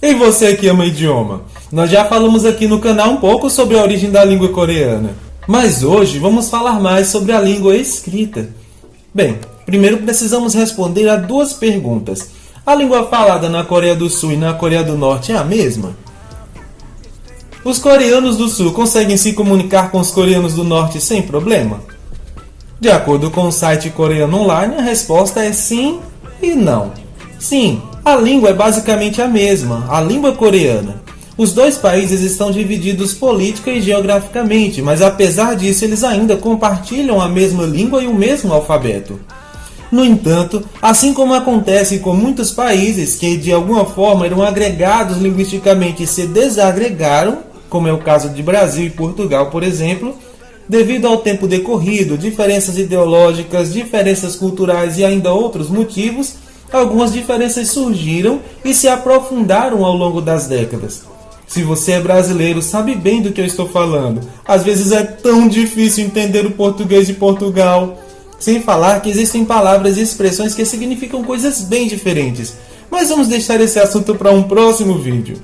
E você que ama idioma? Nós já falamos aqui no canal um pouco sobre a origem da língua coreana, mas hoje vamos falar mais sobre a língua escrita. Bem, primeiro precisamos responder a duas perguntas. A língua falada na Coreia do Sul e na Coreia do Norte é a mesma? Os coreanos do Sul conseguem se comunicar com os coreanos do Norte sem problema? De acordo com o site Coreano Online, a resposta é sim e não. Sim, a língua é basicamente a mesma, a língua coreana. Os dois países estão divididos política e geograficamente, mas apesar disso eles ainda compartilham a mesma língua e o mesmo alfabeto. No entanto, assim como acontece com muitos países que de alguma forma eram agregados linguisticamente e se desagregaram, como é o caso de Brasil e Portugal, por exemplo, devido ao tempo decorrido, diferenças ideológicas, diferenças culturais e ainda outros motivos, algumas diferenças surgiram e se aprofundaram ao longo das décadas. Se você é brasileiro, sabe bem do que eu estou falando. Às vezes é tão difícil entender o português de Portugal. Sem falar que existem palavras e expressões que significam coisas bem diferentes. Mas vamos deixar esse assunto para um próximo vídeo.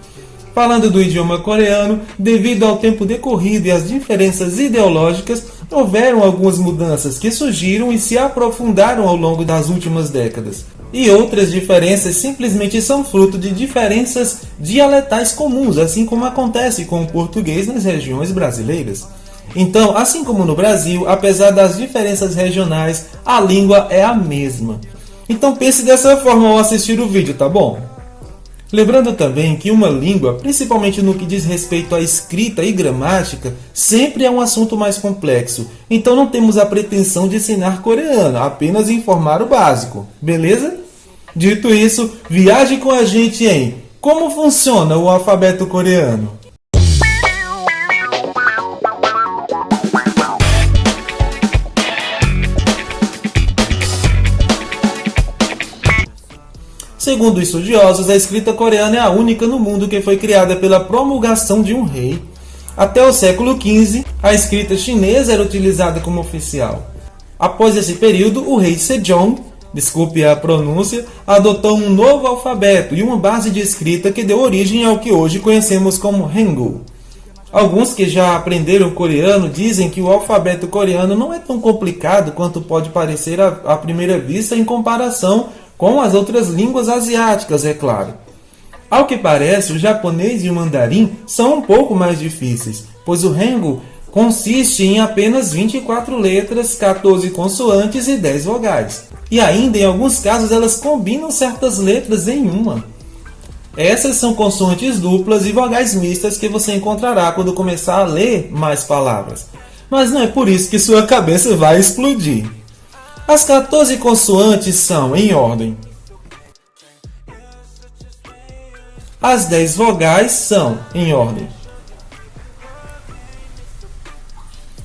Falando do idioma coreano, devido ao tempo decorrido e às diferenças ideológicas, houveram algumas mudanças que surgiram e se aprofundaram ao longo das últimas décadas. E outras diferenças simplesmente são fruto de diferenças dialetais comuns, assim como acontece com o português nas regiões brasileiras. Então, assim como no Brasil, apesar das diferenças regionais, a língua é a mesma. Então pense dessa forma ao assistir o vídeo, tá bom? Lembrando também que uma língua, principalmente no que diz respeito à escrita e gramática, sempre é um assunto mais complexo. Então não temos a pretensão de ensinar coreano, apenas informar o básico, beleza? Dito isso, viaje com a gente em Como funciona o alfabeto coreano? Segundo estudiosos, a escrita coreana é a única no mundo que foi criada pela promulgação de um rei. Até o século XV, a escrita chinesa era utilizada como oficial. Após esse período, o rei Sejong, desculpe a pronúncia, adotou um novo alfabeto e uma base de escrita que deu origem ao que hoje conhecemos como Hangul. Alguns que já aprenderam coreano dizem que o alfabeto coreano não é tão complicado quanto pode parecer à primeira vista em comparação com as outras línguas asiáticas, é claro. Ao que parece, o japonês e o mandarim são um pouco mais difíceis, pois o Hangul consiste em apenas 24 letras, 14 consoantes e 10 vogais. E ainda, em alguns casos, elas combinam certas letras em uma. Essas são consoantes duplas e vogais mistas que você encontrará quando começar a ler mais palavras. Mas não é por isso que sua cabeça vai explodir. As 14 consoantes são em ordem. As 10 vogais são em ordem.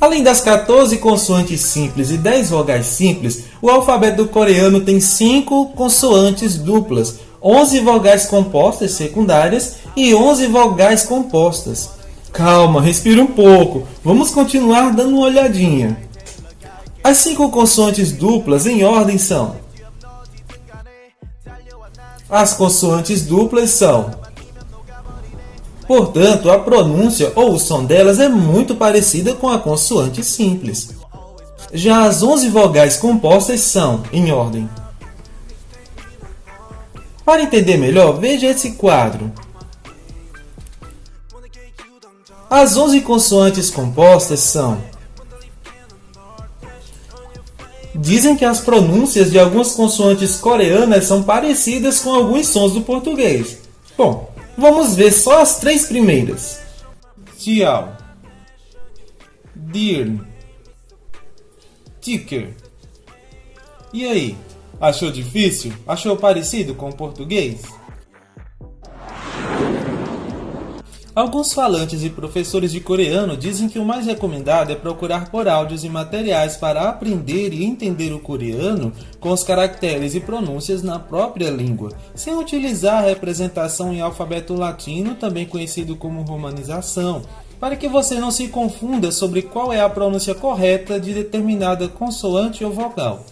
Além das 14 consoantes simples e 10 vogais simples, o alfabeto coreano tem 5 consoantes duplas, 11 vogais compostas secundárias e 11 vogais compostas. Calma, respira um pouco. Vamos continuar dando uma olhadinha. As 5 consoantes duplas em ordem são: as consoantes duplas são. Portanto, a pronúncia ou o som delas é muito parecida com a consoante simples. Já as 11 vogais compostas são em ordem. Para entender melhor, veja esse quadro. As 11 consoantes compostas são. Dizem que as pronúncias de algumas consoantes coreanas são parecidas com alguns sons do português. Bom, vamos ver só as 3 primeiras. Tiao, Dirn, Ticker. E aí, achou difícil? Achou parecido com o português? Alguns falantes e professores de coreano dizem que o mais recomendado é procurar por áudios e materiais para aprender e entender o coreano com os caracteres e pronúncias na própria língua, sem utilizar a representação em alfabeto latino, também conhecido como romanização, para que você não se confunda sobre qual é a pronúncia correta de determinada consoante ou vogal.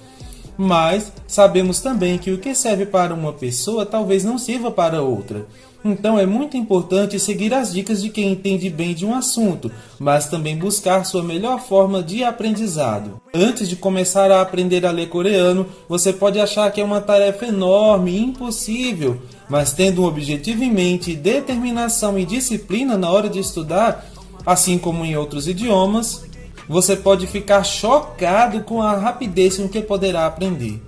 Mas sabemos também que o que serve para uma pessoa talvez não sirva para outra. Então é muito importante seguir as dicas de quem entende bem de um assunto, mas também buscar sua melhor forma de aprendizado. Antes de começar a aprender a ler coreano, você pode achar que é uma tarefa enorme e impossível, mas tendo um objetivo em mente, determinação e disciplina na hora de estudar, assim como em outros idiomas, você pode ficar chocado com a rapidez com que poderá aprender.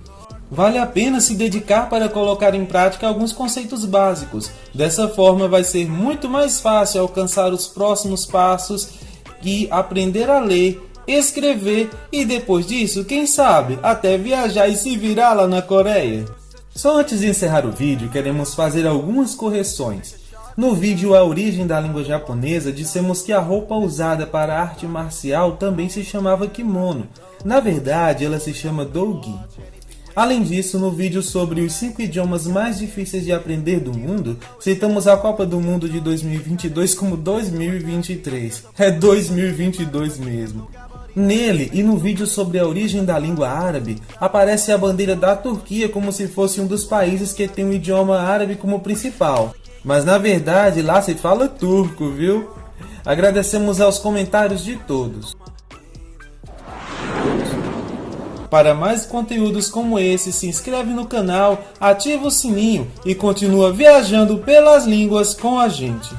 Vale a pena se dedicar para colocar em prática alguns conceitos básicos. Dessa forma vai ser muito mais fácil alcançar os próximos passos e aprender a ler, escrever e depois disso, quem sabe, até viajar e se virar lá na Coreia. Só antes de encerrar o vídeo, queremos fazer algumas correções. No vídeo A Origem da Língua Japonesa, dissemos que a roupa usada para a arte marcial também se chamava kimono. Na verdade, ela se chama dogi. Além disso, no vídeo sobre os 5 idiomas mais difíceis de aprender do mundo, citamos a Copa do Mundo de 2022 como 2023. É 2022 mesmo. Nele e no vídeo sobre a origem da língua árabe, aparece a bandeira da Turquia como se fosse um dos países que tem o idioma árabe como principal. Mas na verdade lá se fala turco, viu? Agradecemos aos comentários de todos. Para mais conteúdos como esse, se inscreve no canal, ativa o sininho e continua viajando pelas línguas com a gente.